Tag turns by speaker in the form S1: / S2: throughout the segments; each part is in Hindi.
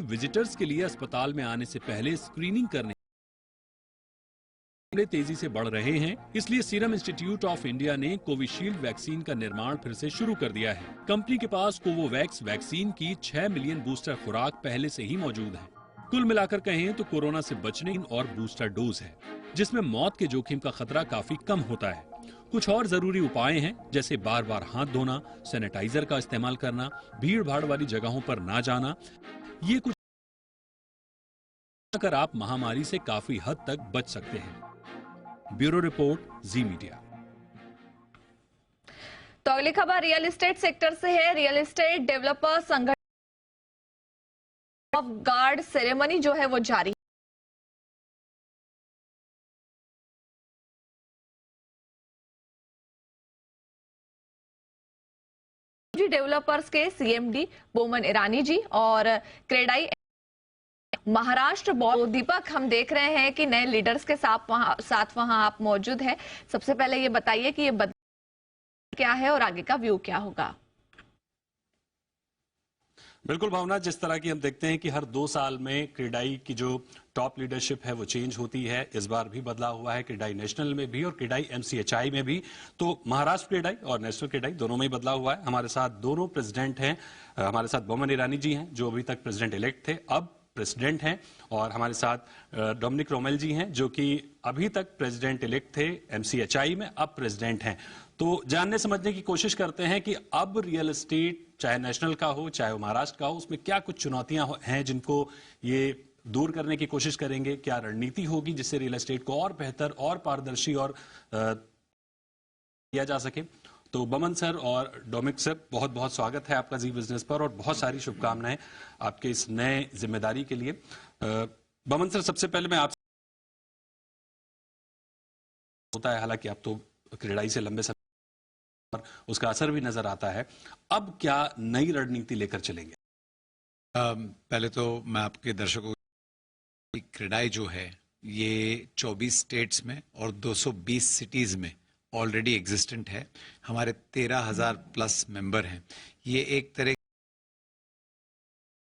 S1: विजिटर्स के लिए अस्पताल में आने से पहले स्क्रीनिंग करने तेजी से बढ़ रहे हैं, इसलिए सीरम इंस्टीट्यूट ऑफ इंडिया ने कोविशील्ड वैक्सीन का निर्माण फिर से शुरू कर दिया है। कंपनी के पास कोवोवैक्स वैक्सीन की 6 मिलियन बूस्टर खुराक पहले से ही मौजूद है। कुल मिलाकर कहें तो कोरोना से बचने और बूस्टर डोज है, जिसमें मौत के जोखिम का खतरा काफी कम होता है। कुछ और जरूरी उपाय हैं, जैसे बार बार हाथ धोना, सैनिटाइजर का इस्तेमाल करना, भीड़ भाड़ वाली जगहों पर ना जाना। ये कुछ कर आप महामारी से काफी हद तक बच सकते हैं। ब्यूरो रिपोर्ट, जी मीडिया।
S2: तो अगली खबर रियल एस्टेट सेक्टर से है। रियल एस्टेट डेवलपर संगठन ऑफ गार्ड सेरेमनी जो है वो जारी डेवलपर्स के सीएमडी बोमन ईरानी जी और क्रेडाई महाराष्ट्र बोर्ड दीपक, हम देख रहे हैं कि नए लीडर्स के साथ वहां आप मौजूद हैं। सबसे पहले ये बताइए कि ये बदलाव क्या है और आगे का व्यू क्या होगा।
S3: बिल्कुल भावना, जिस तरह की हम देखते हैं कि हर 2 साल में क्रेडाई की जो टॉप लीडरशिप है वो चेंज होती है। इस बार भी बदलाव हुआ है, क्रेडाई नेशनल में भी और क्रेडाई एमसीएचआई में भी। तो महाराष्ट्र क्रेडाई और नेशनल क्रेडाई दोनों में ही बदलाव हुआ है। हमारे साथ दोनों प्रेसिडेंट हैं। हमारे साथ बोमन ईरानी जी हैं, जो अभी तक प्रेसिडेंट इलेक्ट थे, अब प्रेसिडेंट हैं, और हमारे साथ डोमिनिक रोमेल जी हैं, जो कि अभी तक प्रेसिडेंट इलेक्ट थे एमसीएचआई में, अब प्रेसिडेंट हैं। तो जानने समझने की कोशिश करते हैं कि अब रियल एस्टेट, चाहे नेशनल का हो चाहे वो महाराष्ट्र का हो, उसमें क्या कुछ चुनौतियां हैं जिनको ये दूर करने की कोशिश करेंगे। क्या रणनीति होगी जिससे रियल एस्टेट को और बेहतर और पारदर्शी और किया जा सके। तो बमन सर और डोमिक सर, बहुत बहुत स्वागत है आपका जी बिजनेस पर, और बहुत सारी शुभकामनाएं आपके इस नए जिम्मेदारी के लिए। बमन सर, सबसे पहले मैं आपसे होता है, हालांकि आप तो क्रेडाई से लंबे समय और उसका असर भी नजर आता है, अब क्या नई रणनीति लेकर चलेंगे?
S4: पहले तो मैं आपके दर्शकों, क्रेडाई जो है ये 24 स्टेट्स में और 220 सिटीज में ऑलरेडी एग्जिस्टेंट है। हमारे 13,000 प्लस मेंबर हैं। ये एक तरह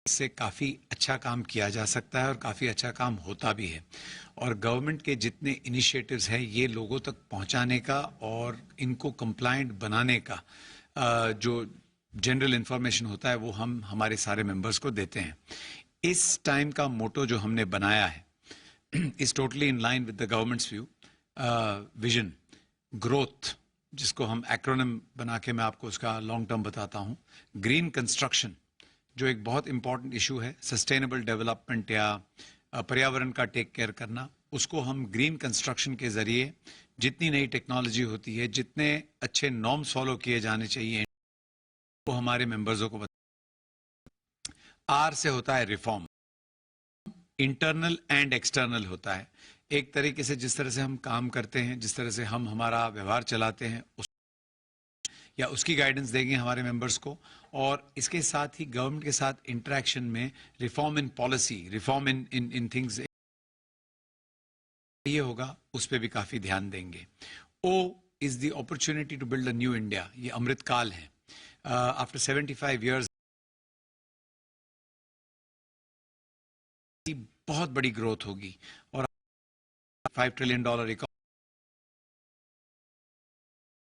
S4: से काफ़ी अच्छा काम किया जा सकता है और काफ़ी अच्छा काम होता भी है। और गवर्नमेंट के जितने इनिशिएटिव्स हैं ये लोगों तक पहुंचाने का और इनको कंप्लायंट बनाने का जो जनरल इंफॉर्मेशन होता है वो हम हमारे सारे मेंबर्स को देते हैं। इस टाइम का मोटो जो हमने बनाया है is totally in line with the governments view, vision, growth, जिसको हम एक्रोनिम बना के मैं आपको उसका लॉन्ग टर्म बताता हूँ। ग्रीन कंस्ट्रक्शन, जो एक बहुत इंपॉर्टेंट इशू है, सस्टेनेबल डेवलपमेंट या पर्यावरण का टेक केयर करना, उसको हम ग्रीन कंस्ट्रक्शन के जरिए जितनी नई टेक्नोलॉजी होती है, जितने अच्छे नॉर्म्स फॉलो किए जाने चाहिए, वो हमारे मेंबर्सों को आर से होता है रिफॉर्म, इंटरनल एंड एक्सटर्नल होता है। एक तरीके से जिस तरह से हम काम करते हैं, जिस तरह से हम हमारा व्यवहार चलाते हैं, या उसकी गाइडेंस देंगे हमारे मेंबर्स को। और इसके साथ ही गवर्नमेंट के साथ इंटरेक्शन में reform in policy, reform in things ये होगा, उस पर भी काफी ध्यान देंगे। O is the opportunity to build a new India. ये अमृत काल है। आफ्टर 75 ईयर्स बहुत बड़ी ग्रोथ होगी और $5 ट्रिलियन इकोनॉमी,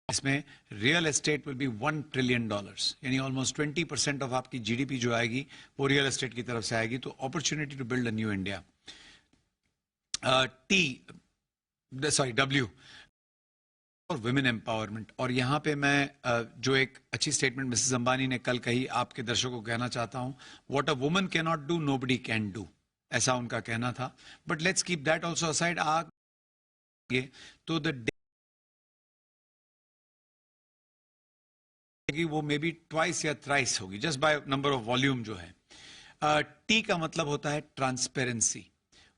S4: इसमें real estate will be $1 trillion, यानी ऑलमोस्ट 20% ऑफ आपकी जीडीपी जो आएगी वो रियल एस्टेट की तरफ से आएगी। तो opportunity to build a new India. W और वुमेन एम्पावरमेंट। और यहाँ पे मैं जो एक अच्छी स्टेटमेंट मिसेस अंबानी ने कल कही, आपके दर्शकों को कहना चाहता हूँ, what a woman can not do nobody can do, ऐसा उनका कहना था। But let's keep that also aside. तो वो मे बी ट्वाइस या थ्राइस होगी, just by number of volume जो है। टी का मतलब होता है ट्रांसपेरेंसी,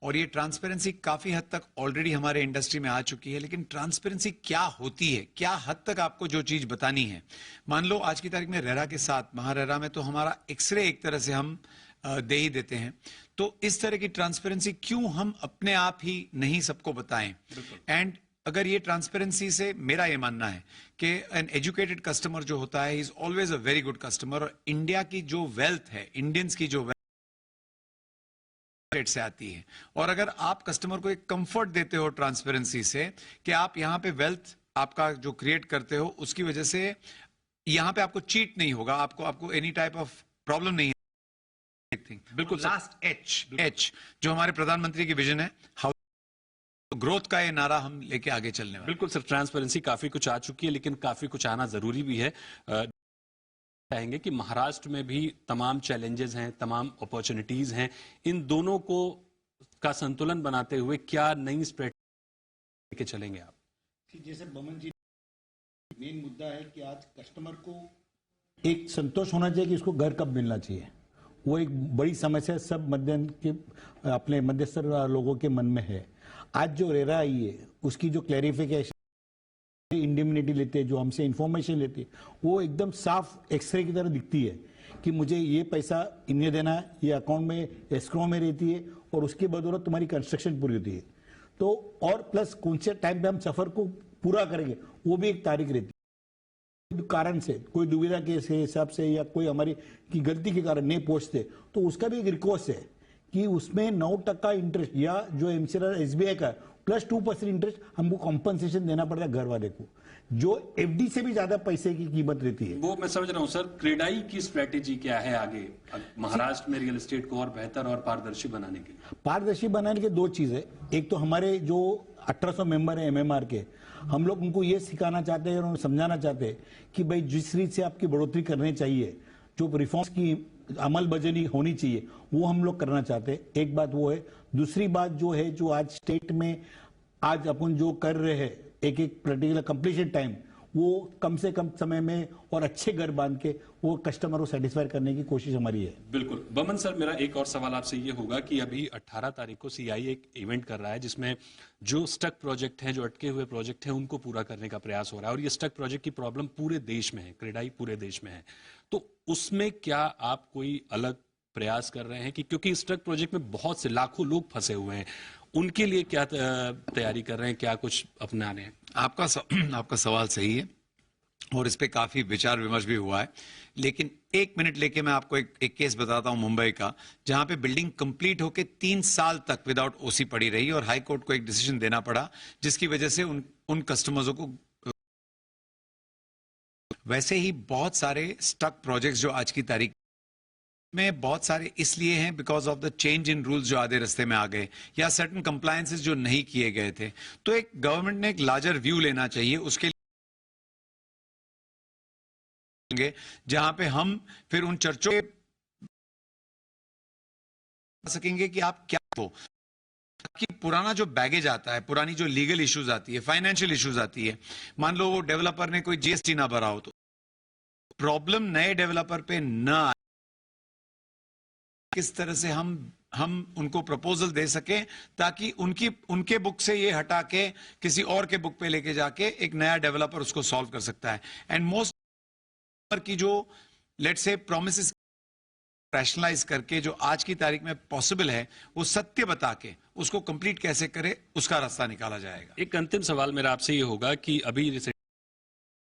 S4: और ये ट्रांसपेरेंसी काफी हद तक ऑलरेडी हमारे इंडस्ट्री में आ चुकी है। लेकिन ट्रांसपेरेंसी क्या होती है, क्या हद तक आपको जो चीज बतानी है। मान लो आज की तारीख में रेरा के साथ, महारेरा में तो हमारा एक्सरे एक तरह से हम दे ही देते हैं। तो इस तरह की ट्रांसपेरेंसी क्यों हम अपने आप ही नहीं सबको बताएं। एंड अगर ये ट्रांसपेरेंसी से, मेरा ये मानना है कि एन एजुकेटेड कस्टमर जो होता है is always a very good customer. और इंडिया की जो वेल्थ है, इंडियंस की जो रेट से आती है। और अगर आप कस्टमर को एक कंफर्ट देते हो ट्रांसपेरेंसी से कि आप यहाँ पे वेल्थ आपका जो क्रिएट करते हो उसकी वजह से यहाँ पे आपको चीट नहीं होगा, आपको एनी टाइप ऑफ प्रॉब्लम नहीं है।
S3: बिल्कुल
S4: लास्ट एच जो हमारे प्रधानमंत्री की विजन है, ग्रोथ का ये नारा हम लेके आगे चलने वाले।
S3: बिल्कुल सर, ट्रांसपेरेंसी काफी कुछ आ चुकी है, लेकिन काफी कुछ आना जरूरी भी है। चाहेंगे कि महाराष्ट्र में भी तमाम चैलेंजेस हैं, तमाम अपॉर्चुनिटीज हैं, इन दोनों को का संतुलन बनाते हुए क्या नई स्ट्रेटजी लेके चलेंगे आप?
S5: जैसे बमन जी, मेन मुद्दा है कि आज कस्टमर को एक संतोष होना चाहिए कि उसको घर कब मिलना चाहिए। वो एक बड़ी समस्या सब अपने मध्यस्तर लोगों के मन में है। आज जो रेरा आई है उसकी जो क्लैरिफिकेशन, इंडिमिनिटी लेते हैं, जो हमसे इंफॉर्मेशन लेते हैं, वो एकदम साफ एक्सरे की तरह दिखती है कि मुझे ये पैसा इन्हें देना है, ये अकाउंट में एस्क्रो में रहती है और उसकी बदौलत तुम्हारी कंस्ट्रक्शन पूरी होती है। तो और प्लस कौन से टाइम पे हम सफर को पूरा करेंगे वो भी एक तारीख रहती है। कारण से कोई दुविधा के हिसाब से या कोई हमारी की गलती के कारण नहीं पहुंचते तो उसका भी एक रिक्वेस्ट है कि उसमें 9% इंटरेस्ट या जो एमसीआर एसबीआई का प्लस 2% इंटरेस्ट हमको कॉम्पनसेशन देना पड़ता है घर वाले को, जो एफडी से भी ज्यादा पैसे की कीमत रहती है।
S3: वो मैं समझ रहा हूं सर, क्रेडाई की स्ट्रेटेजी क्या है आगे महाराष्ट्र में रियल एस्टेट को और बेहतर और पारदर्शी बनाने के लिए?
S5: पारदर्शी बनाने के दो चीजें, एक तो हमारे जो 1800 मेंबर है एमएमआर के, हम लोग उनको ये सिखाना चाहते हैं और समझाना चाहते हैं कि भाई जिस रीत से आपकी बढ़ोतरी करनी चाहिए, जो रिफॉर्म्स की अमल बजनी होनी चाहिए वो हम लोग करना चाहते हैं। एक बात वो है। दूसरी बात जो है, जो आज स्टेट में आज अपन जो कर रहे हैं एक पर्टिकुलर कंप्लीशन टाइम, वो कम से कम समय में और अच्छे घर बांध के वो कस्टमर को सेटिस्फाई करने की कोशिश हमारी है।
S3: बिल्कुल। बमन सर, मेरा एक और सवाल आपसे ये होगा कि अभी 18 तारीख को सीआई एक इवेंट कर रहा है जिसमें जो स्टक प्रोजेक्ट हैं, जो अटके हुए प्रोजेक्ट हैं, उनको पूरा करने का प्रयास हो रहा है और ये स्टक प्रोजेक्ट की प्रॉब्लम पूरे देश में है, क्रेडाई पूरे देश में है। तो उसमें क्या आप कोई अलग प्रयास कर रहे हैं कि क्योंकि स्टक प्रोजेक्ट में बहुत से लाखों लोग फंसे हुए हैं, उनके लिए क्या तैयारी कर रहे हैं, क्या कुछ अपना रहे हैं?
S4: आपका सवाल सही है और इस पे काफी विचार विमर्श भी हुआ है, लेकिन एक मिनट लेके मैं आपको एक केस बताता हूं मुंबई का, जहां पे बिल्डिंग कंप्लीट होके 3 साल तक विदाउट ओसी पड़ी रही और हाई कोर्ट को एक डिसीजन देना पड़ा जिसकी वजह से उन कस्टमर्सों को। वैसे ही बहुत सारे स्टक प्रोजेक्ट्स जो आज की तारीख में बहुत सारे इसलिए हैं because of the change in rules जो आधे रास्ते में आ गए या सर्टन कंप्लायंसेस जो नहीं किए गए थे। तो एक गवर्नमेंट ने एक लार्जर व्यू लेना चाहिए, उसके लिए जहां पे हम फिर उन चर्चों सकेंगे कि आप क्या हो कि पुराना जो बैगेज आता है, पुरानी जो लीगल इश्यूज आती है, फाइनेंशियल इश्यूज आती है, मान लो वो डेवलपर ने कोई जीएसटी ना भरा हो तो प्रॉब्लम नए डेवलपर पे ना आए, किस तरह से हम उनको प्रपोजल दे सकें ताकि उनके बुक से ये हटा के किसी और के बुक पे लेके जाके एक नया डेवलपर उसको सॉल्व कर सकता है। एंड मोस्ट की जो लेट्स से प्रोमिसेस रैशनलाइज करके जो आज की तारीख में पॉसिबल है वो सत्य बता के उसको कंप्लीट कैसे करे, उसका रास्ता निकाला जाएगा।
S3: एक अंतिम सवाल मेरा आपसे ये होगा कि अभी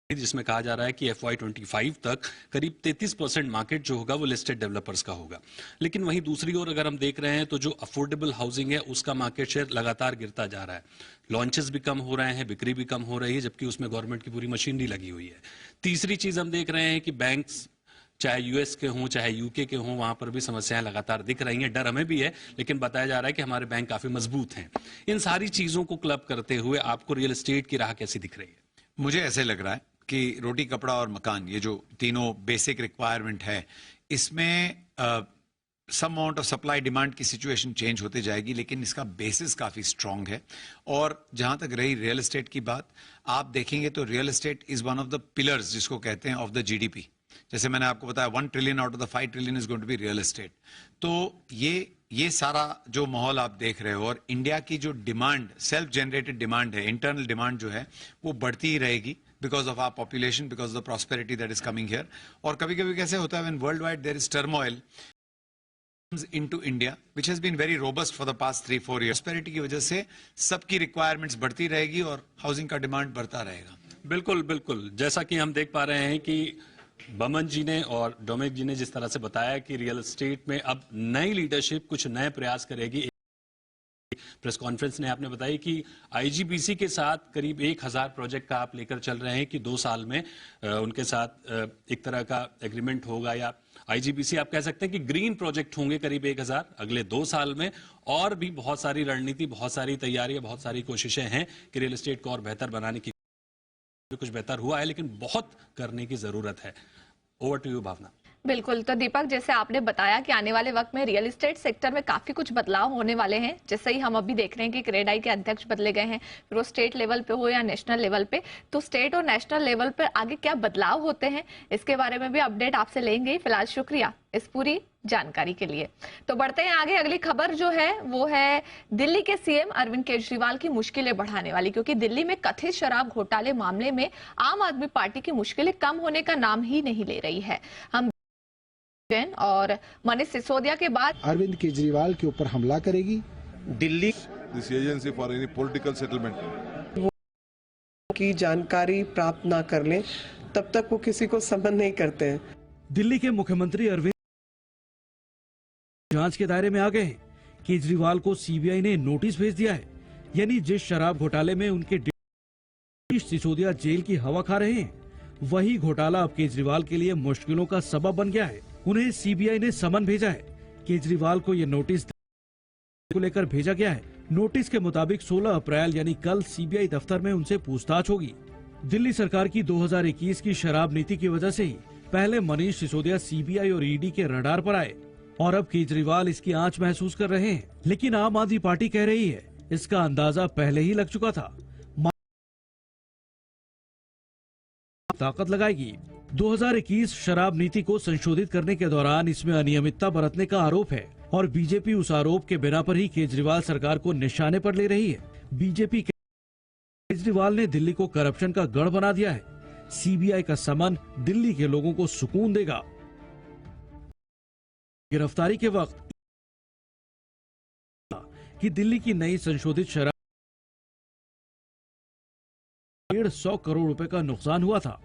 S3: जिसमें कहा जा रहा है कि FY25 तक करीब 33% मार्केट जो होगा वो लिस्टेड डेवलपर्स का होगा, लेकिन वहीं दूसरी ओर अगर हम देख रहे हैं तो जो अफोर्डेबल हाउसिंग है उसका मार्केट शेयर लगातार गिरता जा रहा है। लॉन्चेस भी कम हो रहे हैं, बिक्री भी कम हो रही है, जबकि उसमें गवर्नमेंट की पूरी मशीनरी लगी हुई है। तीसरी चीज हम देख रहे हैं कि बैंक्स चाहे यूएस के हों चाहे यूके के हों, वहां पर भी समस्याएं लगातार दिख रही हैं। डर हमें भी है, लेकिन बताया जा रहा है कि हमारे बैंक काफी मजबूत हैं। इन सारी चीजों को क्लब करते हुए आपको रियल एस्टेट की राह कैसी दिख रही है?
S4: मुझे ऐसे लग रहा है कि रोटी कपड़ा और मकान, ये जो तीनों बेसिक रिक्वायरमेंट है, इसमें some amount of supply demand की सिचुएशन चेंज होते जाएगी, लेकिन इसका बेसिस काफी स्ट्रांग है। और जहां तक रही रियल एस्टेट की बात, आप देखेंगे तो real estate is one of the pillars जिसको कहते हैं ऑफ द जीडीपी। जैसे मैंने आपको बताया 1 trillion out of the 5 trillion is going to be real estate. तो ये सारा जो माहौल आप देख रहे हो और इंडिया की जो डिमांड, सेल्फ जनरेटेड डिमांड है, इंटरनल डिमांड जो है वो बढ़ती ही रहेगी because of our population, because of the prosperity that is coming here. और कभी-कभी कैसे होता है when worldwide there is turmoil into India, which has been very robust for the past 3-4 years. Prosperity की वजह से सबकी requirements बढ़ती रहेगी और housing का डिमांड बढ़ता रहेगा।
S3: बिल्कुल बिल्कुल, जैसा कि हम देख पा रहे हैं कि बमन जी ने और डोमिनिक जी ने जिस तरह से बताया कि रियल एस्टेट में अब नई लीडरशिप कुछ नए प्रयास करेगी। प्रेस कॉन्फ्रेंस ने आपने बताई कि आईजीपीसी के साथ करीब 1000 प्रोजेक्ट का आप लेकर चल रहे हैं कि 2 साल में उनके साथ एक तरह का एग्रीमेंट होगा, या आईजीपीसी आप कह सकते हैं कि ग्रीन प्रोजेक्ट होंगे करीब 1000 अगले 2 साल में। और भी बहुत सारी रणनीति, बहुत सारी तैयारियां, बहुत सारी कोशिशें हैं कि रियल एस्टेट को और बेहतर बनाने की। कुछ बेहतर हुआ है लेकिन बहुत करने की जरूरत है। ओवर टू यू भावना।
S2: बिल्कुल, तो दीपक, जैसे आपने बताया कि आने वाले वक्त में रियल एस्टेट सेक्टर में काफी कुछ बदलाव होने वाले हैं। जैसे ही हम अभी देख रहे हैं कि क्रेडाई के अध्यक्ष बदले गए हैं, फिर वो स्टेट लेवल पे हो या नेशनल लेवल पे, तो स्टेट और नेशनल लेवल पर आगे क्या बदलाव होते हैं इसके बारे में भी अपडेट आपसे लेंगे। फिलहाल शुक्रिया इस पूरी जानकारी के लिए। तो बढ़ते हैं आगे। अगली खबर जो है वो है दिल्ली के सीएम अरविंद केजरीवाल की मुश्किलें बढ़ाने वाली, क्योंकि दिल्ली में कथित शराब घोटाले मामले में आम आदमी पार्टी की मुश्किलें कम होने का नाम ही नहीं ले रही है। हम और मनीष सिसोदिया के बाद
S6: अरविंद केजरीवाल के ऊपर हमला करेगी Delhi
S7: this agency for any political settlement
S8: की जानकारी प्राप्त ना कर लें तब तक वो किसी को समन नहीं करते हैं।
S9: दिल्ली के मुख्यमंत्री अरविंद जांच के दायरे में आ गए हैं। केजरीवाल को सीबीआई ने नोटिस भेज दिया है, यानी जिस शराब घोटाले में उनके सिसोदिया जेल की हवा खा रहे हैं, वही घोटाला अब केजरीवाल के लिए मुश्किलों का सबब बन गया है। उन्हें सीबीआई ने समन भेजा है। केजरीवाल को यह नोटिस को लेकर भेजा गया है। नोटिस के मुताबिक 16 अप्रैल यानी कल सीबीआई दफ्तर में उनसे पूछताछ होगी। दिल्ली सरकार की 2021 की शराब नीति की वजह से ही पहले मनीष सिसोदिया सीबीआई और ईडी के रडार पर आए और अब केजरीवाल इसकी आंच महसूस कर रहे हैं। लेकिन आम आदमी पार्टी कह रही है इसका अंदाजा पहले ही लग चुका था, ताकत लगाएगी। 2021 शराब नीति को संशोधित करने के दौरान इसमें अनियमितता बरतने का आरोप है और बीजेपी उस आरोप के बिना पर ही केजरीवाल सरकार को निशाने पर ले रही है। बीजेपी केजरीवाल ने दिल्ली को करप्शन का गढ़ बना दिया है। सीबीआई का समन दिल्ली के लोगों को सुकून देगा। गिरफ्तारी के वक्त कि दिल्ली की नई संशोधित शराब 150 करोड़ रुपए का नुकसान हुआ था।